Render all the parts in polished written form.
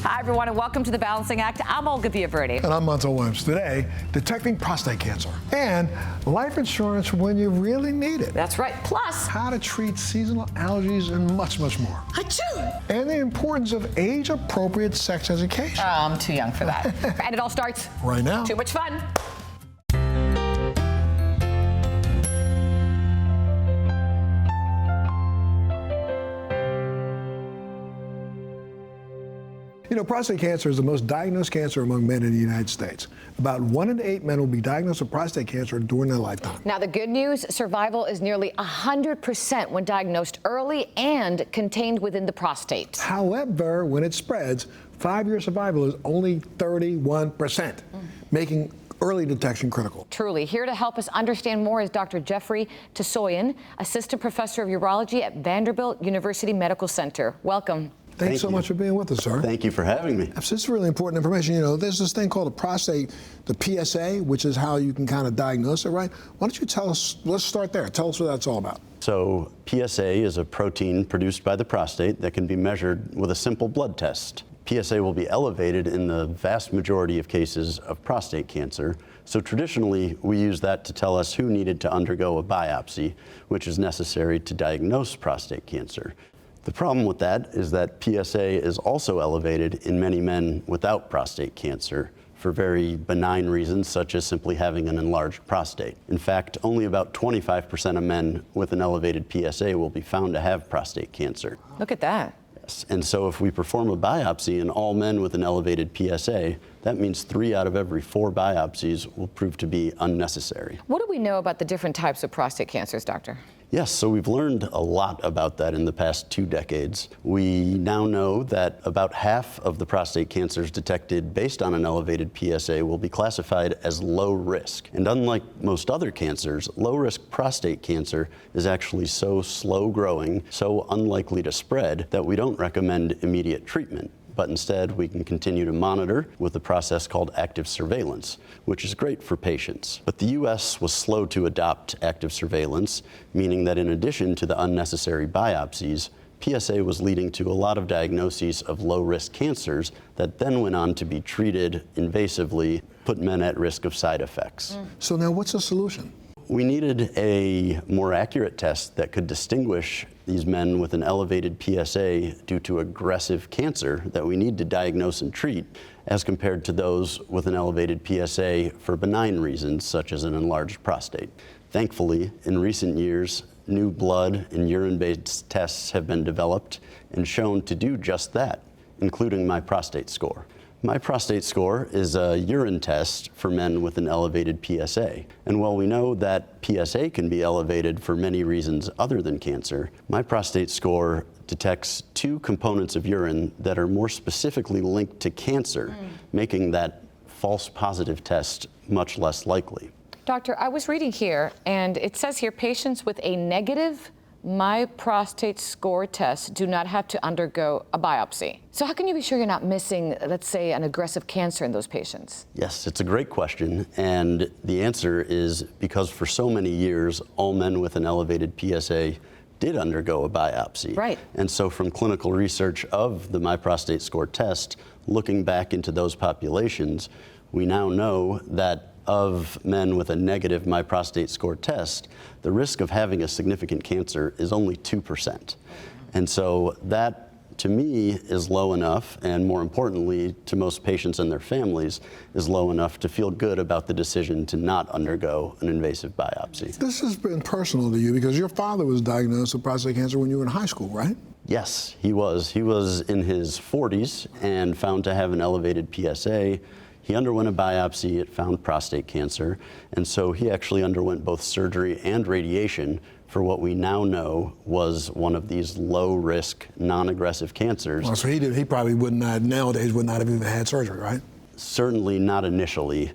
Hi, everyone, and welcome to The Balancing Act. I'm Olga Villaverdi. And I'm Montel Williams. Today, detecting prostate cancer and life insurance when you really need it. That's right. Plus, how to treat seasonal allergies and much, much more. Achoo! And the importance of age-appropriate sex education. Oh, I'm too young for that. And it all starts right now. Too much fun. You know, prostate cancer is the most diagnosed cancer among men in the United States. About 1 in 8 men will be diagnosed with prostate cancer during their lifetime. Now, the good news, survival is nearly 100% when diagnosed early and contained within the prostate. However, when it spreads, 5-year survival is only 31%, making early detection critical. Truly. Here to help us understand more is Dr. Jeffrey Tasoyan, Assistant Professor of Urology at Vanderbilt University Medical Center. Welcome. Thanks so much for being with us, sir. Thank you for having me. This is really important information. You know, there's this thing called a prostate, the PSA, which is how you can kind of diagnose it, right? Why don't you tell us, let's start there. Tell us what that's all about. So PSA is a protein produced by the prostate that can be measured with a simple blood test. PSA will be elevated in the vast majority of cases of prostate cancer. So traditionally, we use that to tell us who needed to undergo a biopsy, which is necessary to diagnose prostate cancer. The problem with that is that PSA is also elevated in many men without prostate cancer for very benign reasons, such as simply having an enlarged prostate. In fact, only about 25% of men with an elevated PSA will be found to have prostate cancer. Look at that. Yes. And so if we perform a biopsy in all men with an elevated PSA, that means 3 out of every 4 biopsies will prove to be unnecessary. What do we know about the different types of prostate cancers, doctor? Yes, so we've learned a lot about that in the past 2 decades. We now know that about half of the prostate cancers detected based on an elevated PSA will be classified as low risk. And unlike most other cancers, low-risk prostate cancer is actually so slow growing, so unlikely to spread, that we don't recommend immediate treatment. But instead, we can continue to monitor with a process called active surveillance, which is great for patients. But the U.S. was slow to adopt active surveillance, meaning that in addition to the unnecessary biopsies, PSA was leading to a lot of diagnoses of low-risk cancers that then went on to be treated invasively, put men at risk of side effects. So now what's the solution? We needed a more accurate test that could distinguish these men with an elevated PSA due to aggressive cancer that we need to diagnose and treat, as compared to those with an elevated PSA for benign reasons, such as an enlarged prostate. Thankfully, in recent years, new blood and urine-based tests have been developed and shown to do just that, including MyProstateScore. MyProstateScore is a urine test for men with an elevated PSA. And while we know that PSA can be elevated for many reasons other than cancer, MyProstateScore detects 2 components of urine that are more specifically linked to cancer, making that false positive test much less likely. Doctor, I was reading here, and it says here patients with a negative MyProstateScore test do not have to undergo a biopsy. So how can you be sure you're not missing, let's say, an aggressive cancer in those patients? Yes, it's a great question. And the answer is because for so many years, all men with an elevated PSA did undergo a biopsy. Right. And so from clinical research of the MyProstateScore test, looking back into those populations, we now know that of men with a negative MyProstateScore test, the risk of having a significant cancer is only 2%. And so that, to me, is low enough, and more importantly, to most patients and their families, is low enough to feel good about the decision to not undergo an invasive biopsy. This has been personal to you because your father was diagnosed with prostate cancer when you were in high school, right? Yes, he was. He was in his 40s and found to have an elevated PSA. He underwent a biopsy, it found prostate cancer, and so he actually underwent both surgery and radiation for what we now know was one of these low-risk, non-aggressive cancers. Well, so he probably would not, nowadays, would not have even had surgery, right? Certainly not initially.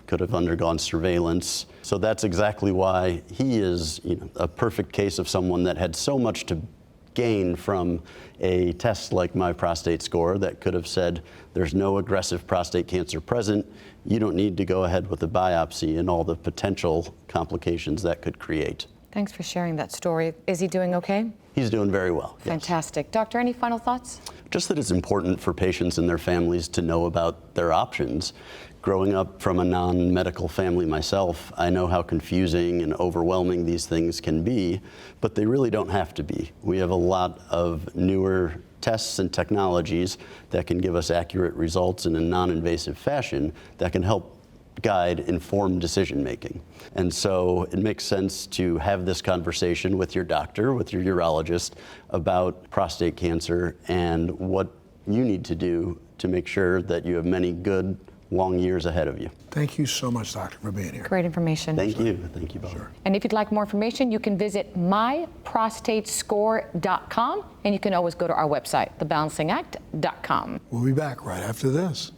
Could have undergone surveillance. So that's exactly why he is, a perfect case of someone that had so much to gain from a test like MyProstateScore that could have said there's no aggressive prostate cancer present, you don't need to go ahead with a biopsy and all the potential complications that could create. Thanks for sharing that story. Is he doing okay? He's doing very well. Yes. Fantastic. Doctor, any final thoughts? Just that it's important for patients and their families to know about their options. Growing up from a non-medical family myself, I know how confusing and overwhelming these things can be, but they really don't have to be. We have a lot of newer tests and technologies that can give us accurate results in a non-invasive fashion that can help guide informed decision making. And so it makes sense to have this conversation with your doctor, with your urologist, about prostate cancer and what you need to do to make sure that you have many good, long years ahead of you. Thank you so much, doctor, for being here. Great information. Thank you both. Sure. And if you'd like more information, you can visit myprostatescore.com, and you can always go to our website, thebalancingact.com. We'll be back right after this.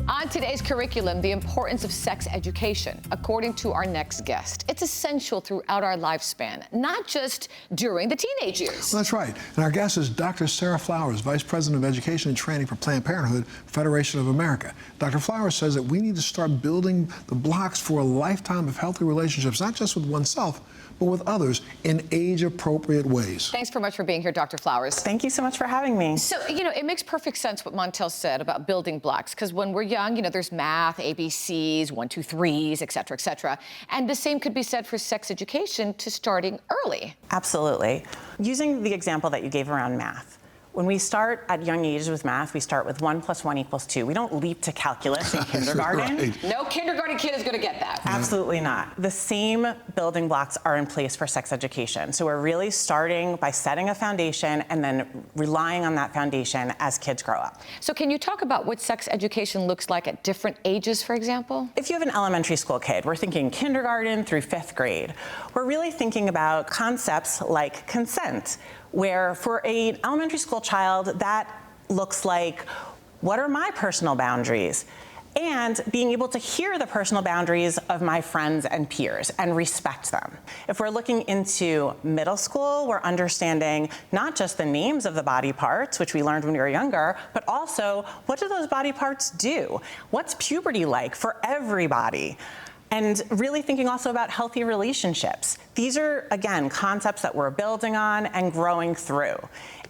On today's curriculum, the importance of sex education, according to our next guest. It's essential throughout our lifespan, not just during the teenage years. Well, that's right. And our guest is Dr. Sarah Flowers, Vice President of Education and Training for Planned Parenthood, Federation of America. Dr. Flowers says that we need to start building the blocks for a lifetime of healthy relationships, not just with oneself, but with others in age-appropriate ways. Thanks very much for being here, Dr. Flowers. Thank you so much for having me. So, it makes perfect sense what Montel said about building blocks, because when we're young, there's math, ABCs, 1, 2, 3s, et cetera, et cetera. And the same could be said for sex education to starting early. Absolutely. Using the example that you gave around math, when we start at young ages with math, we start with 1 + 1 = 2. We don't leap to calculus in kindergarten. Right. No kindergarten kid is going to get that. Absolutely not. The same building blocks are in place for sex education. So we're really starting by setting a foundation and then relying on that foundation as kids grow up. So can you talk about what sex education looks like at different ages, for example? If you have an elementary school kid, we're thinking kindergarten through 5th grade. We're really thinking about concepts like consent, where for an elementary school child, that looks like, what are my personal boundaries? And being able to hear the personal boundaries of my friends and peers and respect them. If we're looking into middle school, we're understanding not just the names of the body parts, which we learned when we were younger, but also, what do those body parts do? What's puberty like for everybody? And really thinking also about healthy relationships. These are, again, concepts that we're building on and growing through.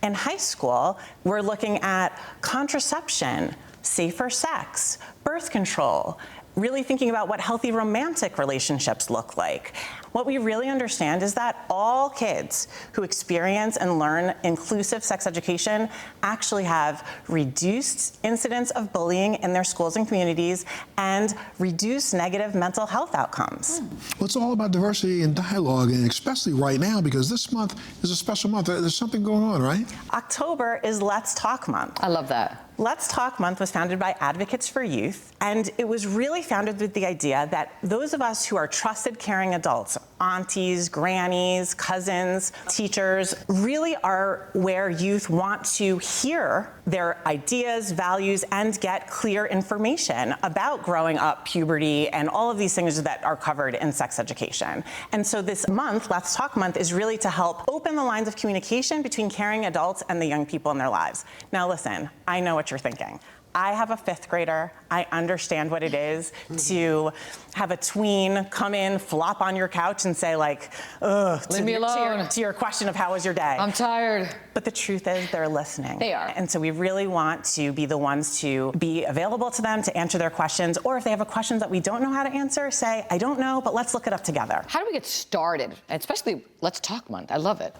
In high school, we're looking at contraception, safer sex, birth control, really thinking about what healthy romantic relationships look like. What we really understand is that all kids who experience and learn inclusive sex education actually have reduced incidence of bullying in their schools and communities and reduced negative mental health outcomes. Well, it's all about diversity and dialogue, and especially right now, because this month is a special month. There's something going on, right? October is Let's Talk Month. I love that. Let's Talk Month was founded by Advocates for Youth, and it was really founded with the idea that those of us who are trusted, caring adults, aunties, grannies, cousins, teachers, really are where youth want to hear their ideas, values, and get clear information about growing up, puberty, and all of these things that are covered in sex education. And so this month, Let's Talk Month, is really to help open the lines of communication between caring adults and the young people in their lives. Now listen, I know what you're thinking. I have a 5th grader. I understand what it is to have a tween come in, flop on your couch and say like, ugh, leave me alone. To your question of how was your day. I'm tired. But the truth is they're listening. They are. And so we really want to be the ones to be available to them to answer their questions, or if they have a question that we don't know how to answer, say, I don't know, but let's look it up together. How do we get started? Especially Let's Talk Month. I love it.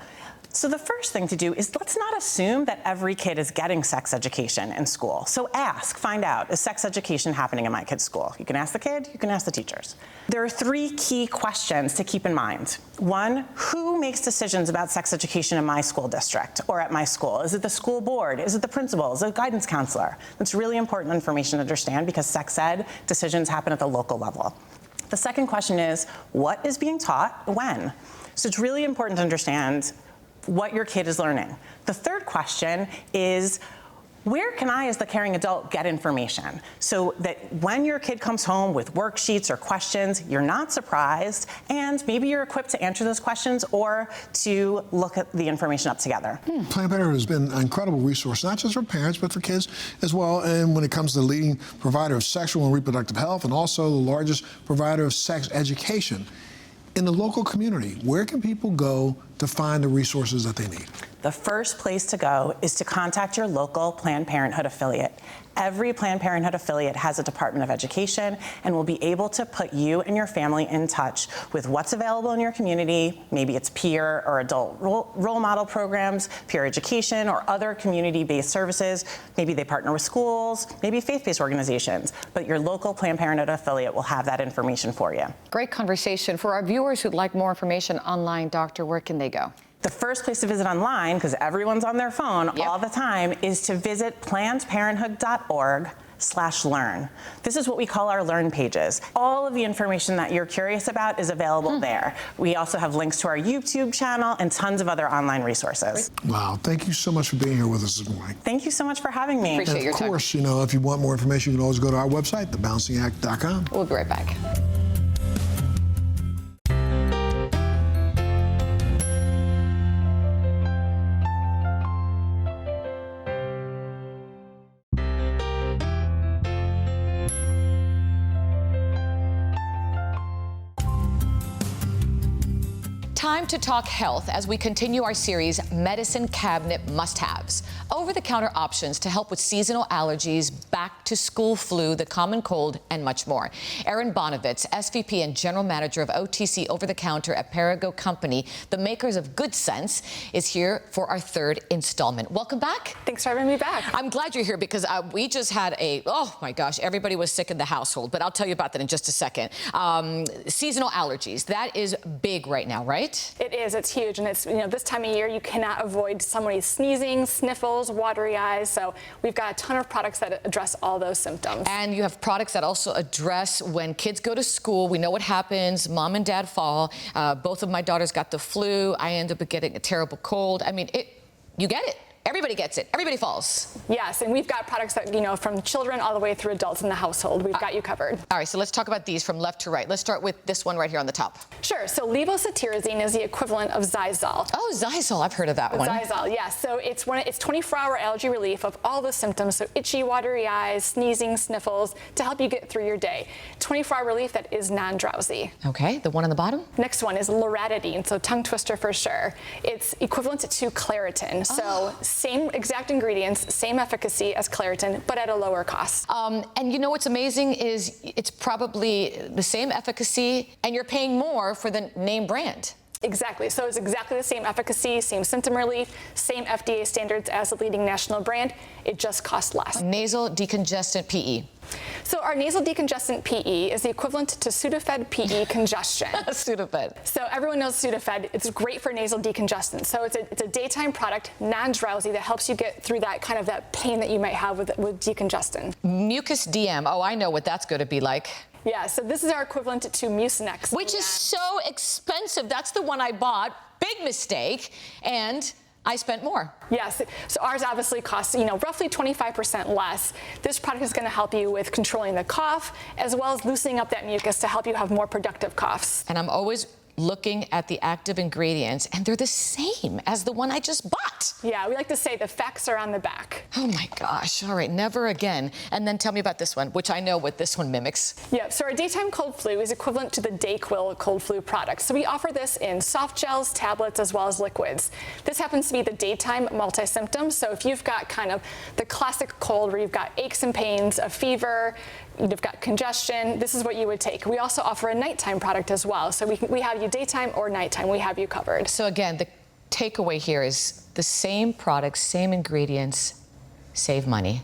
So the first thing to do is let's not assume that every kid is getting sex education in school. So ask, find out, is sex education happening in my kid's school? You can ask the kid, you can ask the teachers. There are 3 key questions to keep in mind. 1, who makes decisions about sex education in my school district or at my school? Is it the school board? Is it the principal? Is it a guidance counselor? That's really important information to understand because sex ed decisions happen at the local level. The second question is, what is being taught when? So it's really important to understand what your kid is learning. The third question is, Where can I, as the caring adult, get information so that when your kid comes home with worksheets or questions, you're not surprised, and maybe you're equipped to answer those questions or to look at the information up together? Planned Parenthood has been an incredible resource, not just for parents, but for kids as well. And when it comes to the leading provider of sexual and reproductive health, and also the largest provider of sex education in the local community, where can people go to find the resources that they need? The first place to go is to contact your local Planned Parenthood affiliate. Every Planned Parenthood affiliate has a Department of Education and will be able to put you and your family in touch with what's available in your community. Maybe it's peer or adult role model programs, peer education, or other community-based services. Maybe they partner with schools, maybe faith-based organizations, but your local Planned Parenthood affiliate will have that information for you. Great conversation. For our viewers who'd like more information online, doctor, where can they go? The first place to visit online, because everyone's on their phone all the time, is to visit plannedparenthood.org/learn. This is what we call our learn pages. All of the information that you're curious about is available there. We also have links to our YouTube channel and tons of other online resources. Wow, thank you so much for being here with us this morning. Thank you so much for having me. Appreciate And your of time. course, you know, if you want more information, you can always go to our website, thebalancingact.com. We'll be right back. Time to talk health as we continue our series, Medicine Cabinet Must-Haves. Over-the-counter options to help with seasonal allergies, back-to-school flu, the common cold, and much more. Erin Bonovitz, SVP and General Manager of OTC Over-the-Counter at Perrigo Company, the makers of Good Sense, is here for our third installment. Welcome back. Thanks for having me back. I'm glad you're here because we just had oh my gosh, everybody was sick in the household, but I'll tell you about that in just a second. Seasonal allergies, that is big right now, right? It is. It's huge. And it's, this time of year, you cannot avoid somebody sneezing, sniffles, watery eyes. So we've got a ton of products that address all those symptoms. And you have products that also address when kids go to school. We know what happens. Mom and dad fall. Both of my daughters got the flu. I end up getting a terrible cold. I mean, you get it. Everybody gets it. Everybody falls. Yes, and we've got products that, from children all the way through adults in the household. We've got you covered. All right, so let's talk about these from left to right. Let's start with this one right here on the top. Sure. So levocetirizine is the equivalent of Zysol. Oh, Zysol. I've heard of that one. Zysol, yes. So it's 24-hour allergy relief of all the symptoms, so itchy, watery eyes, sneezing, sniffles, to help you get through your day. 24-hour relief that is non-drowsy. Okay, the one on the bottom? Next one is loratadine, so tongue twister for sure. It's equivalent to Claritin. So same exact ingredients, same efficacy as Claritin, but at a lower cost. And you know what's amazing is it's probably the same efficacy, and you're paying more for the name brand. Exactly. So it's exactly the same efficacy, same symptom relief, same FDA standards as the leading national brand. It just costs less. Nasal decongestant PE. So our nasal decongestant PE is the equivalent to Sudafed PE congestion. Sudafed. So everyone knows Sudafed. It's great for nasal decongestant. So it's a daytime product, non-drowsy, that helps you get through that pain that you might have with decongestant. Mucus DM. Oh, I know what that's going to be like. Yeah, so this is our equivalent to Mucinex. Which is so expensive. That's the one I bought. Big mistake. And I spent more. Yes, so ours obviously costs, roughly 25% less. This product is going to help you with controlling the cough, as well as loosening up that mucus to help you have more productive coughs. And I'm always looking at the active ingredients, and they're the same as the one I just bought. Yeah, we like to say the facts are on the back. Oh my gosh, all right, never again. And then tell me about this one, which I know what this one mimics. Yeah, so our daytime cold flu is equivalent to the Dayquil cold flu product. So we offer this in soft gels, tablets, as well as liquids. This happens to be the daytime multi-symptom. So if you've got kind of the classic cold where you've got aches and pains, a fever, you've got congestion, this is what you would take. We also offer a nighttime product as well. So we have you daytime or nighttime, we have you covered. So again, the takeaway here is the same products, same ingredients, save money,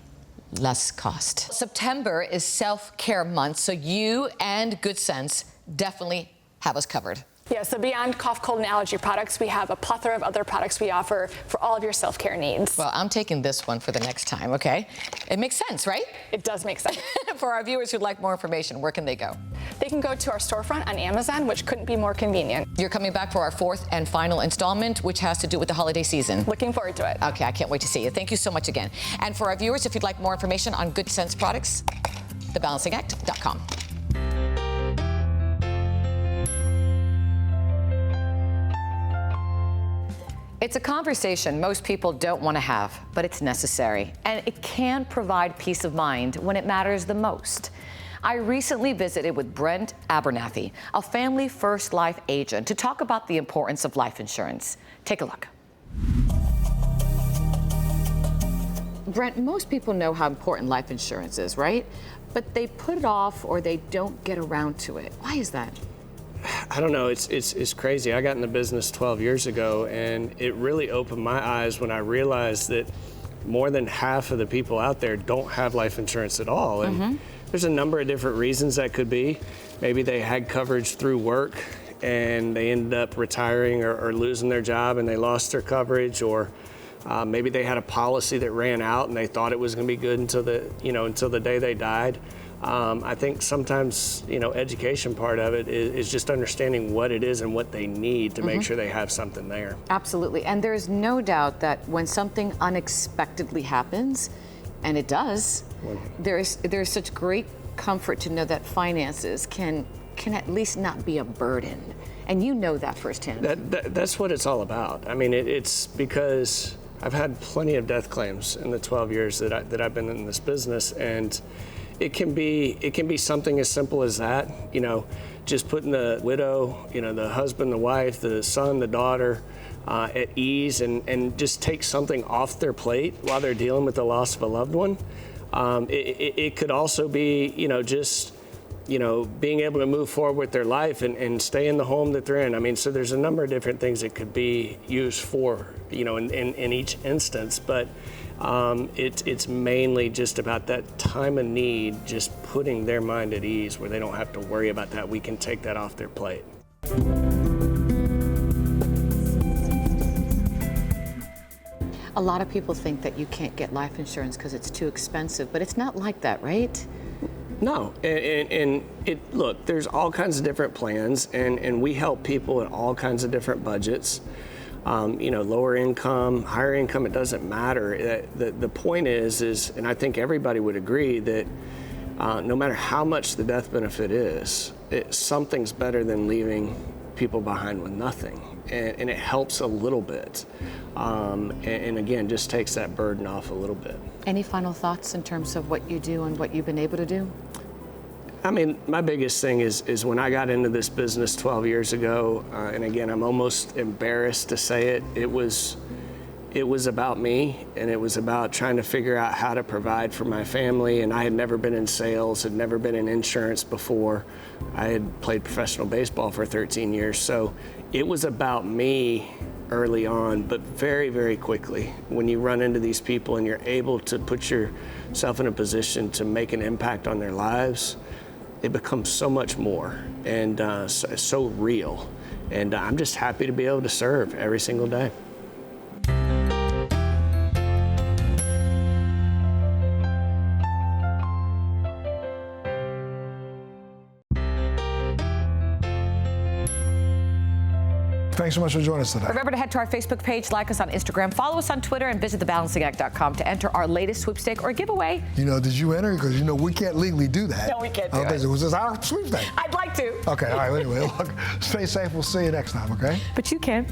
less cost. September is self-care month, so you and Good Sense definitely have us covered. Yeah, so beyond cough, cold, and allergy products, we have a plethora of other products we offer for all of your self-care needs. Well, I'm taking this one for the next time, okay? It makes sense, right? It does make sense. For our viewers who'd like more information, where can they go? they can go to our storefront on Amazon, which couldn't be more convenient. You're coming back for our 4th and final installment, which has to do with the holiday season. Looking forward to it. Okay, I can't wait to see you. Thank you so much again. And for our viewers, if you'd like more information on Good Sense products, thebalancingact.com. It's a conversation most people don't want to have, but it's necessary, and it can provide peace of mind when it matters the most. I recently visited with Brent Abernathy, a Family First Life agent, to talk about the importance of life insurance. Take a look. Brent, most people know how important life insurance is, right? But they put it off or they don't get around to it. Why is that? I don't know, it's crazy. I got in the business 12 years ago, and it really opened my eyes when I realized that more than half of the people out there don't have life insurance at all. And there's a number of different reasons that could be. Maybe they had coverage through work and they ended up retiring or losing their job and they lost their coverage, or maybe they had a policy that ran out and they thought it was going to be good until the day they died. I think sometimes, education part of it is just understanding what it is and what they need to make sure they have something there. Absolutely. And there's no doubt that when something unexpectedly happens, and it does, there's such great comfort to know that finances can at least not be a burden. And you know that firsthand. That's what it's all about. I mean, it's because I've had plenty of death claims in the 12 years that I've been in this business, and it can be something as simple as that, just putting the widow, the husband, the wife, the son, the daughter at ease, and just take something off their plate while they're dealing with the loss of a loved one. It could also be, just being able to move forward with their life and stay in the home that they're in. I mean, so there's a number of different things it could be used for, in each instance, but it's mainly just about that time of need, just putting their mind at ease where they don't have to worry about that. We can take that off their plate. A lot of people think that you can't get life insurance because it's too expensive, but it's not like that, right? No, and look, there's all kinds of different plans, and we help people in all kinds of different budgets. Lower income, higher income, it doesn't matter. The point is, and I think everybody would agree that no matter how much the death benefit is, something's better than leaving people behind with nothing. And it helps a little bit. And again, just takes that burden off a little bit. Any final thoughts in terms of what you do and what you've been able to do? I mean, my biggest thing is when I got into this business 12 years ago, and again, I'm almost embarrassed to say it, it was about me, and it was about trying to figure out how to provide for my family. And I had never been in sales, had never been in insurance before. I had played professional baseball for 13 years. So it was about me early on, but very, very quickly, when you run into these people and you're able to put yourself in a position to make an impact on their lives, it becomes so much more and so real. And I'm just happy to be able to serve every single day. Thanks so much for joining us today. Remember to head to our Facebook page, like us on Instagram, follow us on Twitter, and visit thebalancingact.com to enter our latest sweepstake or giveaway. Did you enter? Because we can't legally do that. No, we can't do it. Was this our sweepstake? I'd like to. Okay, all right, anyway, look, stay safe. We'll see you next time, okay? But you can.